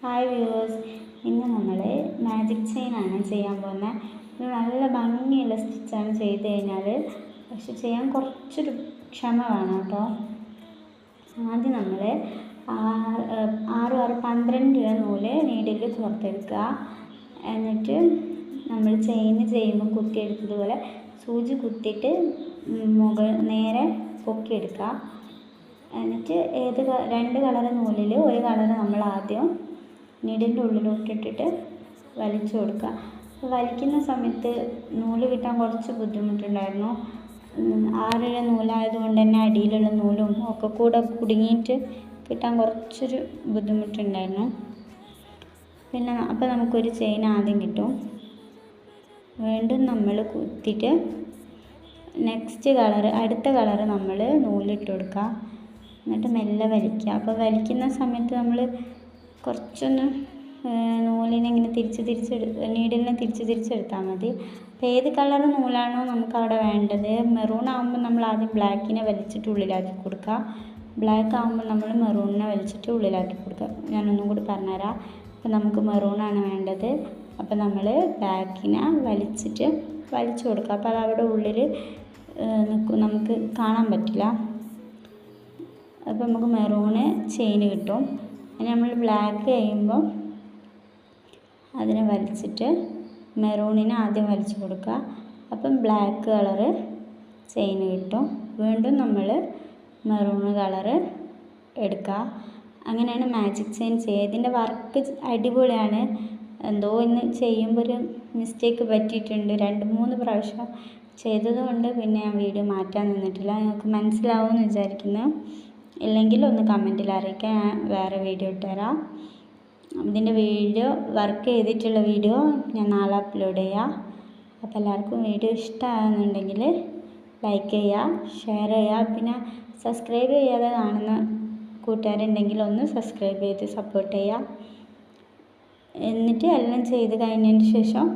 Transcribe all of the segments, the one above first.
Hi viewers, ഇന്ന് നമ്മൾ magic ചെയിനാണ് ചെയ്യാൻ പോകുന്നത്. ഇത് നല്ല ഭംഗിയുള്ള സ്റ്റിച്ചാണ് ചെയ്ത് കഴിഞ്ഞാൽ, പക്ഷെ ചെയ്യാൻ കുറച്ചൊരു ക്ഷമ വേണം കേട്ടോ. ആദ്യം നമ്മൾ 12 നൂല് നീഡിൽ പുറത്തെടുക്കുക. എന്നിട്ട് നമ്മൾ ചെയിന് ചെയ്യുമ്പോൾ കുത്തിയെടുത്തതുപോലെ സൂചി കുത്തിയിട്ട് നേരെ പൊക്കിയെടുക്കുക. എന്നിട്ട് 2 കളർ നൂലിൽ ഒരു കളർ നമ്മൾ ആദ്യം നീഡിൻ്റെ ഉള്ളിലോട്ടിട്ടിട്ട് വലിച്ചു കൊടുക്കുക. വലിക്കുന്ന സമയത്ത് നൂല് കിട്ടാൻ കുറച്ച് ബുദ്ധിമുട്ടുണ്ടായിരുന്നു. 6 നൂലായതുകൊണ്ട് തന്നെ അടിയിലുള്ള നൂലും ഒക്കെ കൂടെ കുടുങ്ങിയിട്ട് കിട്ടാൻ കുറച്ചൊരു ബുദ്ധിമുട്ടുണ്ടായിരുന്നു. അപ്പോൾ നമുക്കൊരു ചെയിൻ ആദ്യം കിട്ടും. വീണ്ടും നമ്മൾ കുത്തിയിട്ട് അടുത്ത കളർ നമ്മൾ നൂലിട്ട് കൊടുക്കുക. എന്നിട്ട് മെല്ലെ വലിക്കുക. അപ്പോൾ വലിക്കുന്ന സമയത്ത് നമ്മൾ കുറച്ചൊന്ന് നൂലിനെ ഇങ്ങനെ നീഡിലിനെ തിരിച്ചെടുത്താൽ മതി. അപ്പോൾ ഏത് കളർ നൂലാണോ നമുക്ക് അവിടെ വേണ്ടത്, മെറൂൺ ആകുമ്പോൾ നമ്മൾ ആദ്യം ബ്ലാക്കിനെ വലിച്ചിട്ട് ഉള്ളിലാക്കി കൊടുക്കുക. ബ്ലാക്ക് ആകുമ്പോൾ നമ്മൾ മെറൂണിനെ വലിച്ചിട്ട് ഉള്ളിലാക്കി കൊടുക്കുക. ഞാനൊന്നും കൂടി പറഞ്ഞുതരാം. അപ്പോൾ നമുക്ക് മെറൂണാണ് വേണ്ടത്. അപ്പോൾ നമ്മൾ ബ്ലാക്കിനെ വലിച്ചു കൊടുക്കുക. അപ്പോൾ അതവിടെ ഉള്ളിൽ നമുക്ക് കാണാൻ പറ്റില്ല. അപ്പോൾ നമുക്ക് മെറൂണ് ചെയിന് കിട്ടും. അതിന് നമ്മൾ ബ്ലാക്ക് ചെയ്യുമ്പോൾ അതിനെ വലിച്ചിട്ട് മെറൂണിനെ ആദ്യം വലിച്ചു കൊടുക്കുക. അപ്പം ബ്ലാക്ക് കളറ് ചെയിന് കിട്ടും. വീണ്ടും നമ്മൾ മെറൂൺ കളറ് എടുക്കുക. അങ്ങനെയാണ് മാജിക് ചെയിൻ ചെയ്യുക. ഇതിൻ്റെ വർക്ക് അടിപൊളിയാണ്. എന്തോ ഇന്ന് ചെയ്യുമ്പോൾ ഒരു മിസ്റ്റേക്ക് പറ്റിയിട്ടുണ്ട്. 2-3 പ്രാവശ്യം ചെയ്തതുകൊണ്ട് പിന്നെ ഞാൻ വീഡിയോ മാറ്റാൻ നിന്നിട്ടില്ല. നിങ്ങൾക്ക് മനസ്സിലാവുമെന്ന് വിചാരിക്കുന്നു. ഇല്ലെങ്കിൽ ഒന്ന് കമൻറ്റിൽ അറിയിക്കാൻ, ഞാൻ വേറെ വീഡിയോ ഇട്ടുതരാം. ഇതിൻ്റെ വർക്ക് ചെയ്തിട്ടുള്ള വീഡിയോ ഞാൻ നാളെ അപ്ലോഡ് ചെയ്യാം. അപ്പോൾ എല്ലാവർക്കും വീഡിയോ ഇഷ്ടമാകുന്നുണ്ടെങ്കിൽ ലൈക്ക് ചെയ്യുക, ഷെയർ ചെയ്യുക. പിന്നെ സബ്സ്ക്രൈബ് ചെയ്യാതെ കാണുന്ന കൂട്ടുകാരുണ്ടെങ്കിൽ ഒന്ന് സബ്സ്ക്രൈബ് ചെയ്ത് സപ്പോർട്ട് ചെയ്യുക. എന്നിട്ട് എല്ലാം ചെയ്ത് കഴിഞ്ഞതിന് ശേഷം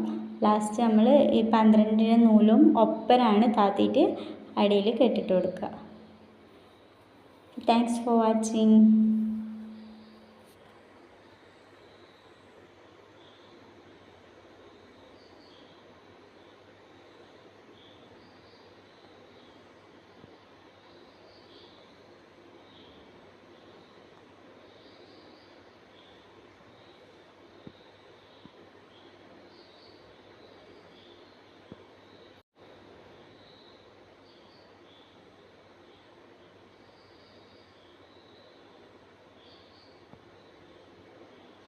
ലാസ്റ്റ് നമ്മൾ ഈ 12 നൂലും ഒപ്പനാണ് താത്തിയിട്ട് അടിയിൽ കെട്ടിട്ട് കൊടുക്കുക. Thanks for watching.